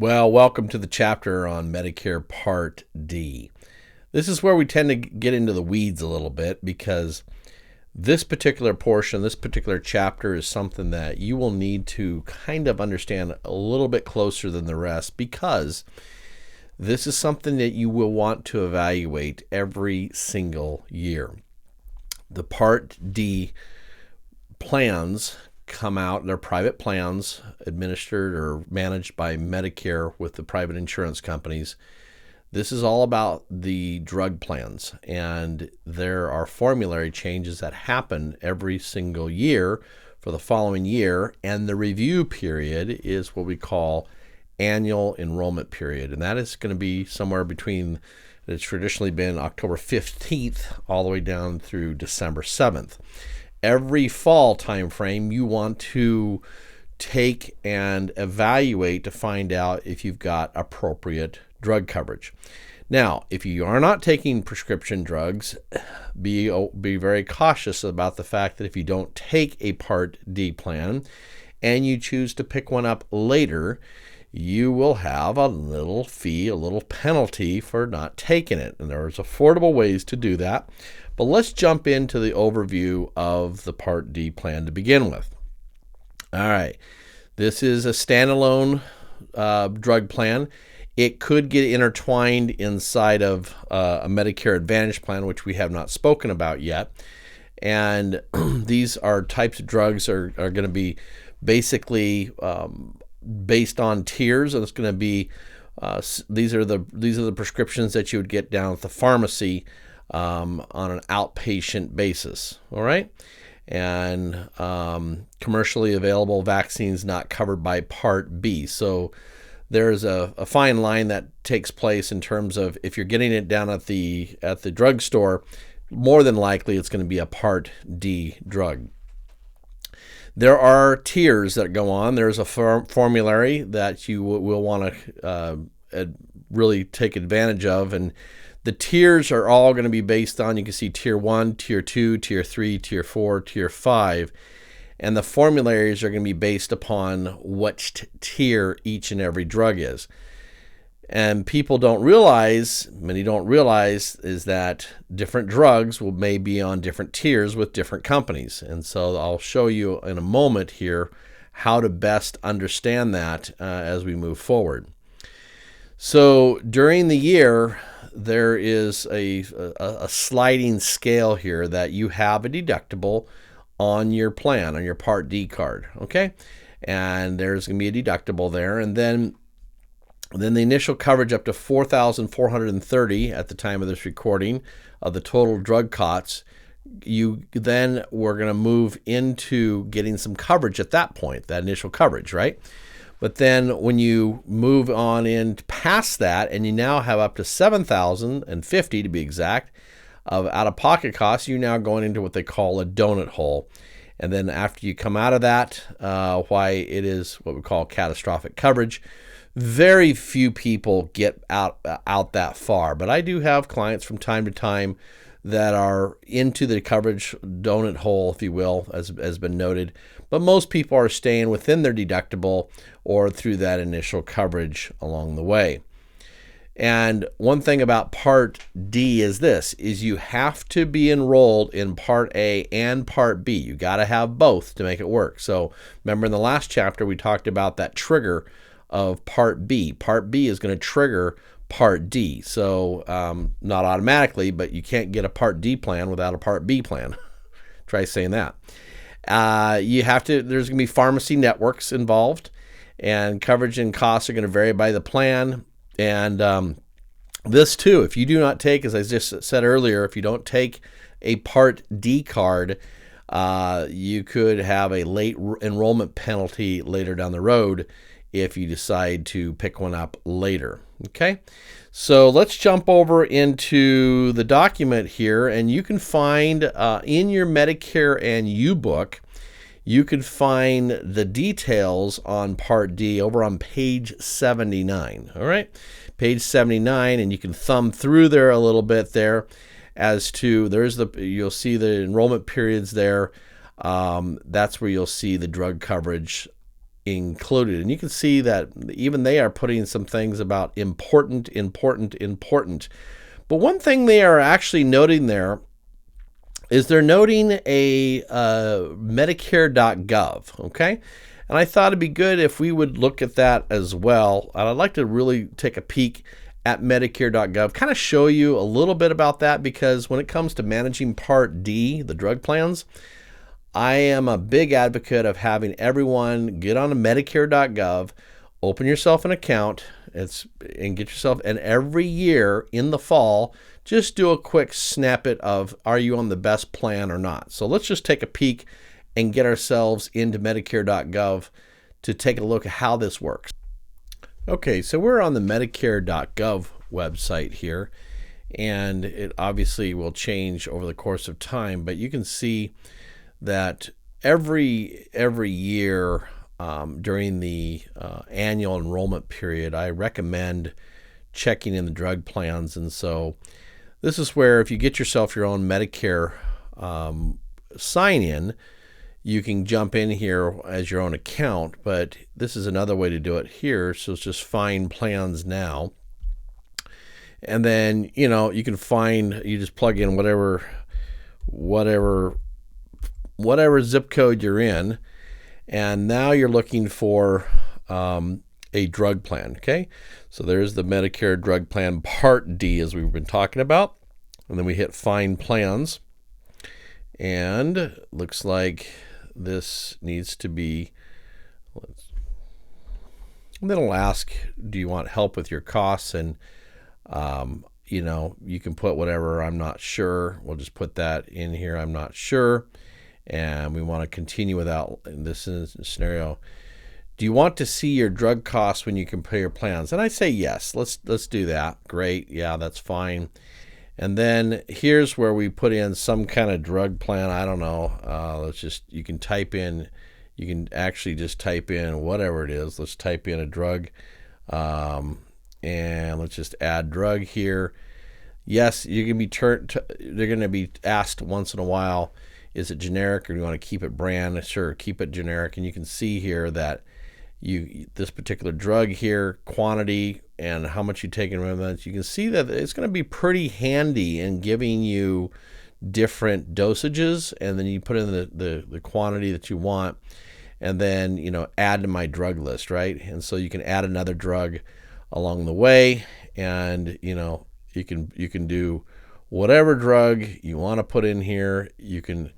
Well, welcome to the chapter on Medicare Part D. This is where we tend to get into the weeds a little bit because this particular portion, this particular chapter is something that you will need to kind of understand a little bit closer than the rest because this is something that you will want to evaluate every single year. The Part D plans come out. They're private plans administered or managed by Medicare with the private insurance companies. This is all about the drug plans, and there are formulary changes that happen every single year for the following year, and the review period is what we call annual enrollment period, and that is going to be somewhere between, it's traditionally been October 15th all the way down through December 7th. Every fall time frame, you want to take and evaluate to find out if you've got appropriate drug coverage. Now, if you are not taking prescription drugs, be very cautious about the fact that if you don't take a Part D plan and you choose to pick one up later, you will have a little fee, a little penalty for not taking it. And there's affordable ways to do that. But let's jump into the overview of the Part D plan to begin with. All right, this is a standalone drug plan. It could get intertwined inside of a Medicare Advantage plan, which we have not spoken about yet. And these are types of drugs are going to be basically based on tiers, and it's going to be these are the prescriptions that you would get down at the pharmacy on an outpatient basis. All right, and commercially available vaccines not covered by Part B. So there's a fine line that takes place in terms of if you're getting it down at the drugstore, more than likely it's going to be a Part D drug. There are tiers that go on. There's a formulary that you will want to really take advantage of, and the tiers are all going to be based on, you can see tier 1, tier 2, tier 3, tier 4, tier 5, and the formularies are going to be based upon which tier each and every drug is. And many don't realize is that different drugs may be on different tiers with different companies. And so I'll show you in a moment here how to best understand that as we move forward. So during the year, there is a sliding scale here that you have a deductible on your plan, on your Part D card, okay? And there's going to be a deductible there, and then the initial coverage up to $4,430 at the time of this recording of the total drug costs. We're going to move into getting some coverage at that point, that initial coverage, right? But then when you move on in past that, and you now have up to $7,050 to be exact of out-of-pocket costs, you're now going into what they call a donut hole. And then after you come out of that, why it is what we call catastrophic coverage. Very few people get out that far, but I do have clients from time to time that are into the coverage donut hole, if you will, as has been noted. But most people are staying within their deductible or through that initial coverage along the way. And one thing about Part D is you have to be enrolled in Part A and Part B. You got to have both to make it work. So remember in the last chapter, we talked about that trigger of Part B. Part B is going to trigger Part D. So not automatically, but you can't get a Part D plan without a Part B plan. Try saying that. There's going to be pharmacy networks involved, and coverage and costs are going to vary by the plan. And this too, if you do not take, as I just said earlier, if you don't take a Part D card, you could have a late enrollment penalty later down the road if you decide to pick one up later. Okay, so let's jump over into the document here, and you can find in your Medicare and U book, you can find the details on Part D over on page 79. All right, page 79, and you can thumb through there a little bit there as to you'll see the enrollment periods there. That's where you'll see the drug coverage included. And you can see that even they are putting some things about important. But one thing they are actually noting there is they're noting a Medicare.gov, okay? And I thought it'd be good if we would look at that as well. And I'd like to really take a peek at Medicare.gov, kind of show you a little bit about that, because when it comes to managing Part D, the drug plans, I am a big advocate of having everyone get on to Medicare.gov, open yourself an account, and get yourself, and every year in the fall, just do a quick snippet of, are you on the best plan or not? So let's just take a peek and get ourselves into Medicare.gov to take a look at how this works. Okay, so we're on the Medicare.gov website here, and it obviously will change over the course of time, but you can see that every year during the annual enrollment period, I recommend checking in the drug plans. And so this is where, if you get yourself your own Medicare sign-in, you can jump in here as your own account, but this is another way to do it here. So it's just find plans now. And then, you can find, you just plug in whatever zip code you're in, and now you're looking for a drug plan. Okay, so there's the Medicare drug plan Part D, as we've been talking about, and then we hit find plans, and looks like this needs to be, and then it'll ask, do you want help with your costs? And you can put whatever, I'm not sure. We'll just put that in here, I'm not sure. And we want to continue without, in this scenario, do you want to see your drug costs when you compare your plans? And I say yes, let's do that. Great, yeah, that's fine. And then here's where we put in some kind of drug plan. I don't know. You can actually just type in whatever it is. Let's type in a drug, and let's just add drug here. Yes, they're going to be asked once in a while, is it generic or do you want to keep it brand? Sure, keep it generic. And you can see here that this particular drug here, quantity and how much you take in remnants, you can see that it's going to be pretty handy in giving you different dosages, and then you put in the quantity that you want, and then add to my drug list, right? And so you can add another drug along the way, and you can do whatever drug you want to put in here. You can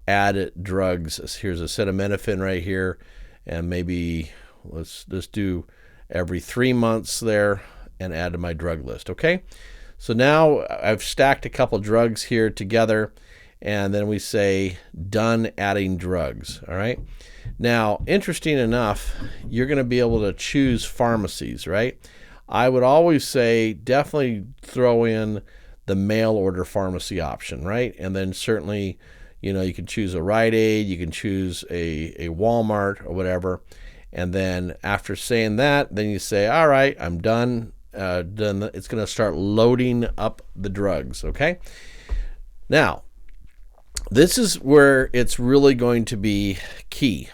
add drugs. Here's acetaminophen right here, and maybe let's just do every 3 months there and add to my drug list. Okay, so now I've stacked a couple drugs here together, and then we say done adding drugs. All right, now interesting enough, you're going to be able to choose pharmacies, right? I would always say definitely throw in the mail order pharmacy option, right? And then certainly, you can choose a Rite Aid, you can choose a Walmart or whatever. And then after saying that, then you say, all right, I'm done. It's going to start loading up the drugs, okay? Now, this is where it's really going to be key.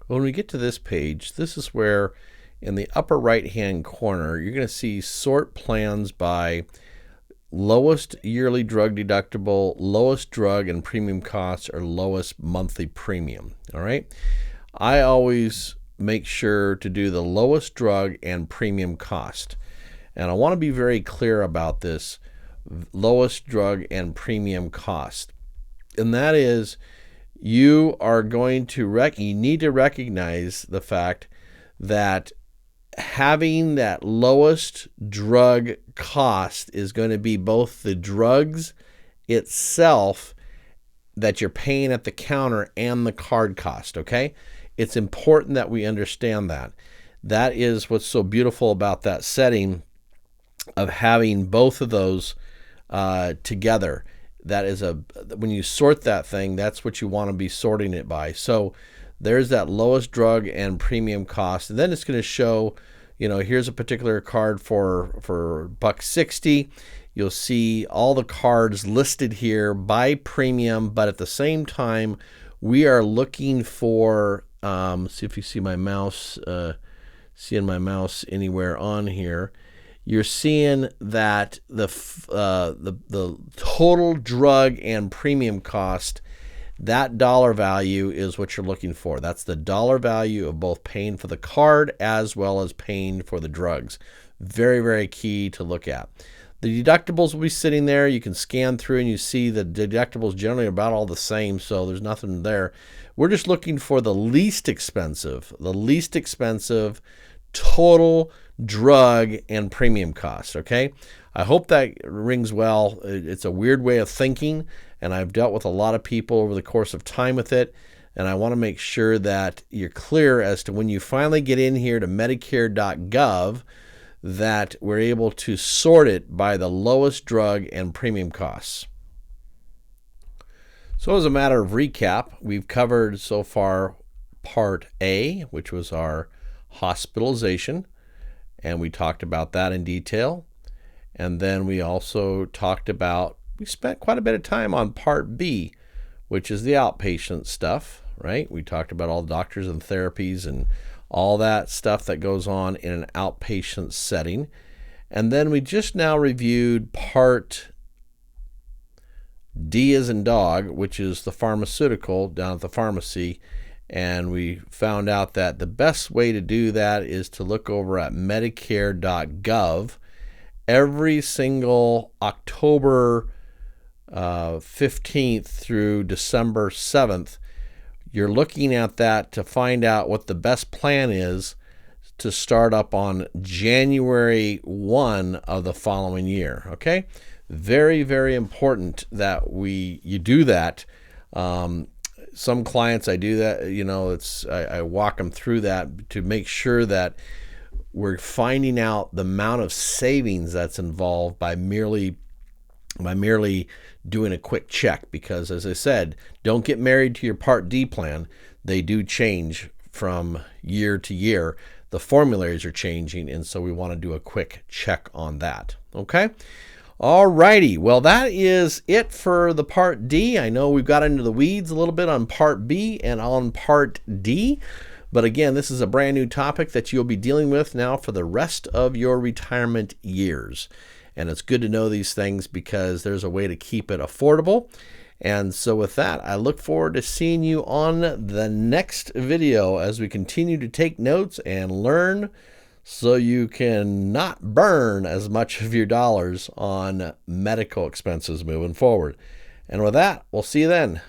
When we get to this page, this is where in the upper right-hand corner, you're going to see sort plans by lowest yearly drug deductible, lowest drug and premium costs, or lowest monthly premium. All right. I always make sure to do the lowest drug and premium cost. And I want to be very clear about this lowest drug and premium cost. And that is, you are going to you need to recognize the fact that having that lowest drug cost is going to be both the drugs itself that you're paying at the counter and the card cost, okay? It's important that we understand that. That is what's so beautiful about that setting of having both of those together. That is when you sort that thing, that's what you want to be sorting it by. So there's that lowest drug and premium cost, and then it's going to show, here's a particular card for $160. You'll see all the cards listed here by premium, but at the same time, we are looking for see if you see my mouse, seeing my mouse anywhere on here. You're seeing that the total drug and premium cost, that dollar value is what you're looking for. That's the dollar value of both paying for the card as well as paying for the drugs. Very, very key to look at. The deductibles will be sitting there. You can scan through and you see the deductibles generally are about all the same, so there's nothing there. We're just looking for the least expensive total drug and premium cost, okay? I hope that rings well. It's a weird way of thinking, and I've dealt with a lot of people over the course of time with it, and I want to make sure that you're clear as to when you finally get in here to Medicare.gov that we're able to sort it by the lowest drug and premium costs. So as a matter of recap, we've covered so far Part A, which was our hospitalization, and we talked about that in detail. And then we also talked about, we spent quite a bit of time on Part B, which is the outpatient stuff, right? We talked about all the doctors and therapies and all that stuff that goes on in an outpatient setting. And then we just now reviewed Part D as in dog, which is the pharmaceutical down at the pharmacy. And we found out that the best way to do that is to look over at Medicare.gov. Every single October 15th through December 7th, you're looking at that to find out what the best plan is to start up on January 1 of the following year, okay? Very, very important that you do that. Some clients, I do that, I walk them through that to make sure that we're finding out the amount of savings that's involved by merely doing a quick check. Because as I said, don't get married to your Part D plan. They do change from year to year. The formularies are changing, and so we want to do a quick check on that. Okay? All righty. Well, that is it for the Part D. I know we've got into the weeds a little bit on Part B and on Part D. But again, this is a brand new topic that you'll be dealing with now for the rest of your retirement years. And it's good to know these things because there's a way to keep it affordable. And so with that, I look forward to seeing you on the next video as we continue to take notes and learn so you can not burn as much of your dollars on medical expenses moving forward. And with that, we'll see you then.